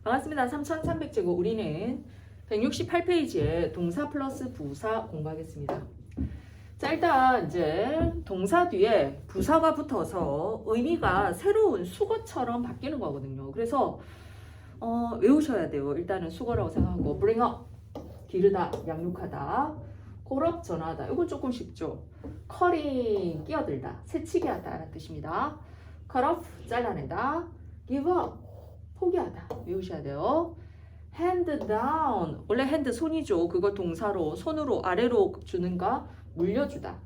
반갑습니다. 3300제곱 우리는 168페이지에 동사 플러스 부사 공부하겠습니다. 자, 일단 이제 동사 뒤에 부사가 붙어서 의미가 새로운 수거처럼 바뀌는 거거든요. 그래서 외우셔야 돼요. 일단은 수거라고 생각하고 bring up, 기르다, 양육하다, call up, 전화하다. 이건 조금 쉽죠. cutting, 끼어들다, 새치기 하다 라는 뜻입니다. cut off, 잘라내다, give up, 포기하다. 외우셔야 돼요. hand down, 원래 hand 손이죠. 그걸 동사로 손으로 아래로 주는가 물려주다.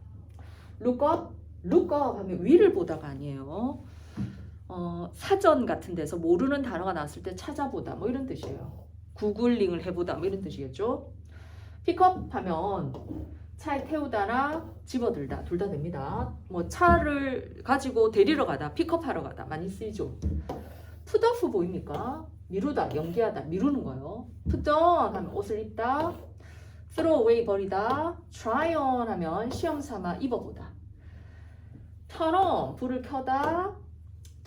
look up 하면 위를 보다가 아니에요. 사전 같은 데서 모르는 단어가 나왔을 때 찾아보다 뭐 이런 뜻이에요. 구글링을 해보다 뭐 이런 뜻이겠죠. pick up 하면 차에 태우다나 집어들다 둘 다 됩니다. 뭐 차를 가지고 데리러 가다, 픽업하러 가다 많이 쓰이죠. put off 보입니까? 미루다, 연기하다, 미루는 거예요. put on 하면 옷을 입다, throw away 버리다, try on 하면 시험 삼아 입어보다, turn on 불을 켜다,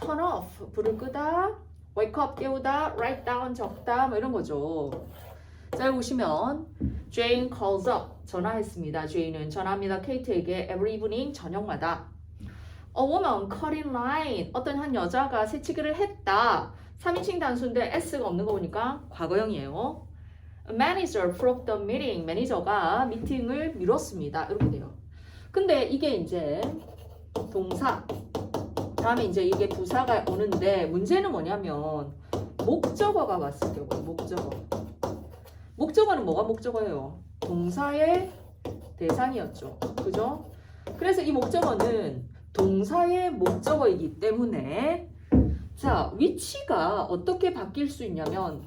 turn off 불을 끄다, wake up 깨우다, write down 적다 뭐 이런 거죠. 자, 여기 보시면 Jane calls up 전화했습니다. Jane은 전화합니다. Kate에게 every evening 저녁마다. A woman cut in line 어떤 한 여자가 새치기를 했다. 3인칭 단수인데 s가 없는 거 보니까 과거형이에요. A manager broke the meeting. 매니저가 미팅을 미뤘습니다. 이렇게 돼요. 근데 이게 이제 동사 다음에 이제 이게 부사가 오는데 문제는 뭐냐면 목적어가 왔을 경우 목적어는 뭐가 목적어예요? 동사의 대상이었죠. 그죠? 그래서 이 목적어는 동사의 목적어이기 때문에 자, 위치가 어떻게 바뀔 수 있냐면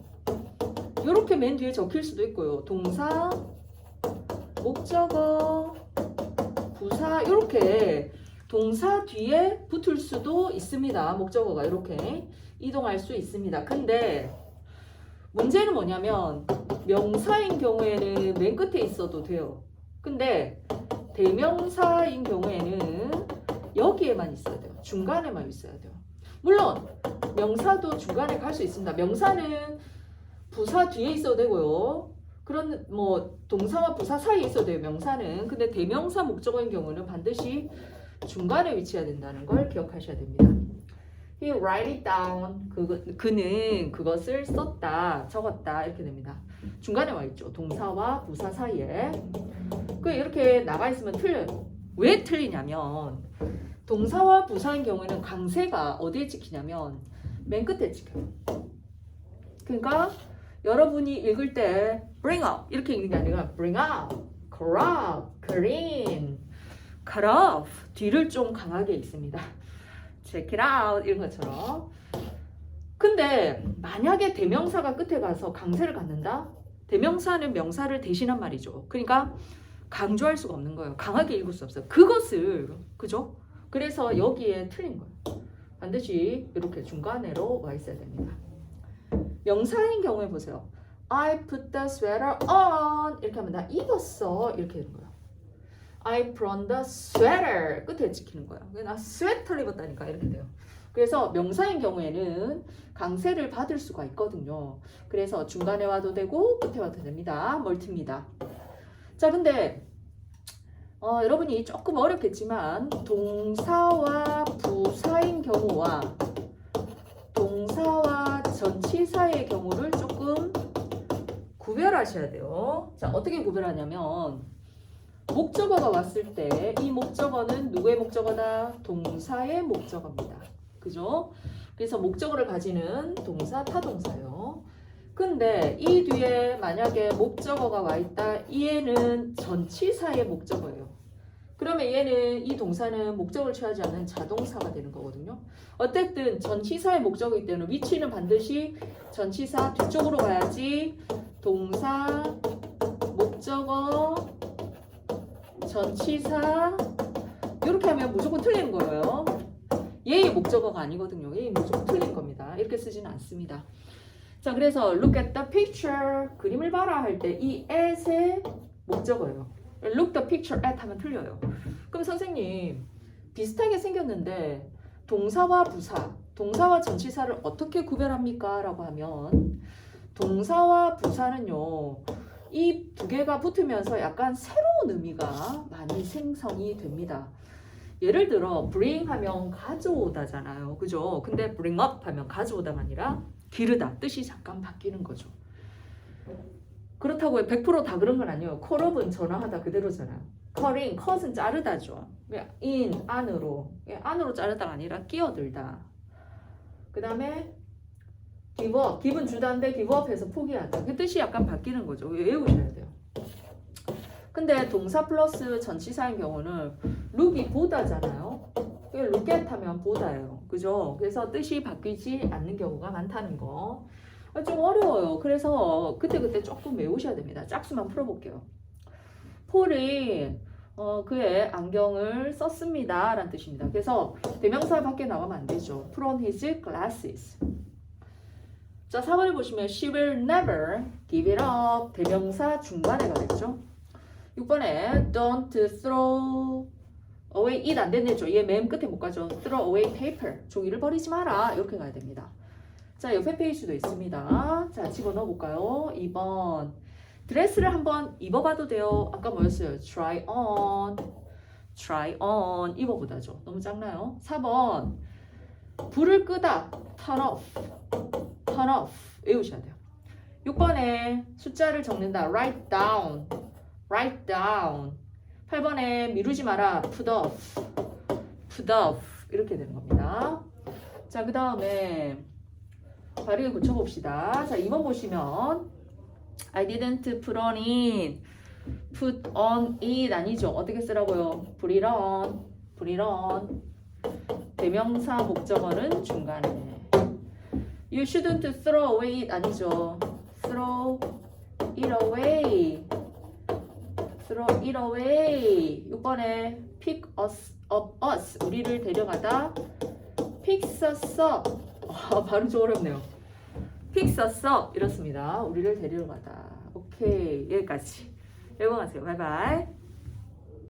이렇게 맨 뒤에 적힐 수도 있고요. 동사, 목적어, 부사 이렇게 동사 뒤에 붙을 수도 있습니다. 목적어가 이렇게 이동할 수 있습니다. 근데 문제는 뭐냐면 명사인 경우에는 맨 끝에 있어도 돼요. 근데 대명사인 경우에는 여기에만 있어야 돼요. 중간에만 있어야 돼요. 물론 명사도 중간에 갈 수 있습니다. 명사는 부사 뒤에 있어도 되고요. 그런 뭐 동사와 부사 사이에 있어도 돼요. 명사는. 근데 대명사 목적어인 경우는 반드시 중간에 위치해야 된다는 걸 기억하셔야 됩니다. He write it down. 그는 그것을 썼다, 적었다 이렇게 됩니다. 중간에 와 있죠. 동사와 부사 사이에. 이렇게 나가 있으면 틀려요. 왜 틀리냐면 동사와 부사인 경우에는 강세가 어디에 찍히냐면 맨 끝에 찍혀요. 그러니까 여러분이 읽을 때 bring up 이렇게 읽는 게 아니라 bring up, call up, clean, cut off 뒤를 좀 강하게 읽습니다. check it out 이런 것처럼. 근데 만약에 대명사가 끝에 가서 강세를 갖는다? 대명사는 명사를 대신한 말이죠. 그러니까 강조할 수가 없는 거예요. 강하게 읽을 수 없어요. 그것을, 그죠? 그래서 여기에 틀린 거예요. 반드시 이렇게 중간으로 와 있어야 됩니다. 명사인 경우에 보세요. I put the sweater on 이렇게 하면 나 입었어 이렇게 되는 거예요. I put on the sweater 끝에 찍히는 거예요. 나 스웨터를 입었다니까 이렇게 돼요. 그래서 명사인 경우에는 강세를 받을 수가 있거든요. 그래서 중간에 와도 되고 끝에 와도 됩니다. 멀티입니다. 자, 근데 여러분이 조금 어렵겠지만 동사와 부사인 경우와 동사와 전치사의 경우를 조금 구별하셔야 돼요. 자, 어떻게 구별하냐면 목적어가 왔을 때 이 목적어는 누구의 목적어다? 동사의 목적어입니다. 그죠? 그래서 목적어를 가지는 동사, 타동사요. 근데 이 뒤에 만약에 목적어가 와 있다. 얘는 전치사의 목적어예요. 그러면 얘는 이 동사는 목적어를 취하지 않는 자동사가 되는 거거든요. 어쨌든 전치사의 목적어이기 때문에 위치는 반드시 전치사 뒤쪽으로 가야지 동사, 목적어, 전치사 이렇게 하면 무조건 틀리는 거예요. 얘의 목적어가 아니거든요. 얘의 무조건 틀린 겁니다. 이렇게 쓰지는 않습니다. 자, 그래서 look at the picture 그림을 봐라 할 때 이 at의 목적어예요. look the picture at 하면 틀려요. 그럼 선생님 비슷하게 생겼는데 동사와 부사 동사와 전치사를 어떻게 구별합니까? 라고 하면 동사와 부사는요. 이 두 개가 붙으면서 약간 새로운 의미가 많이 생성이 됩니다. 예를 들어 bring 하면 가져오다잖아요. 그죠? 근데 bring up 하면 가져오다가 아니라 기르다. 뜻이 잠깐 바뀌는 거죠. 그렇다고 100%다 그런 건 아니에요. call up은 전화하다 그대로잖아요. calling, cut은 자르다죠. in, 안으로. 안으로 자르다가 아니라 끼어들다. 그 다음에 give up, 기분 주다인데 give up 해서 포기하다. 그 뜻이 약간 바뀌는 거죠. 외우셔야 돼요. 근데 동사 플러스 전치사인 경우는 look이 보다잖아요. look at 하면 보다예요. 그죠? 그래서 뜻이 바뀌지 않는 경우가 많다는 거. 좀 어려워요. 그래서 그때그때 조금 외우셔야 됩니다. 짝수만 풀어볼게요. 폴이 그의 안경을 썼습니다. 라는 뜻입니다. 그래서 대명사 밖에 나가면 안 되죠. Put on his glasses. 자, 4번에 보시면 She will never give it up. 대명사 중간에 가겠죠. 6번에 Don't throw away it 안 됐네죠. 얘 맨 끝에 못 가죠. Throw away paper. 종이를 버리지 마라. 이렇게 가야 됩니다. 자, 옆에 페이지도 있습니다. 자, 집어넣어 볼까요? 2번. 드레스를 한번 입어봐도 돼요. 아까 뭐였어요? Try on. Try on. 입어보다죠. 너무 작나요? 4번. 불을 끄다. Turn off. Turn off. 외우셔야 돼요. 6번에 숫자를 적는다. Write down. Write down. 8번에 미루지 마라. Put off. Put off. 이렇게 되는 겁니다. 자, 그 다음에 발음을 고쳐봅시다. 자, 2번 보시면 I didn't put on it. Put on it 아니죠. 어떻게 쓰라고요? Put it on. Put it on. 대명사 목적어는 중간에. You shouldn't throw away it 아니죠. Throw it away. Throw it away. 6번에 pick us up us. 우리를 데려가다. Pick us up. 발음 좀 어렵네요. Pick us up. 이렇습니다. 우리를 데리러 가다. 오케이. 여기까지. 읽어가세요. 바이바이.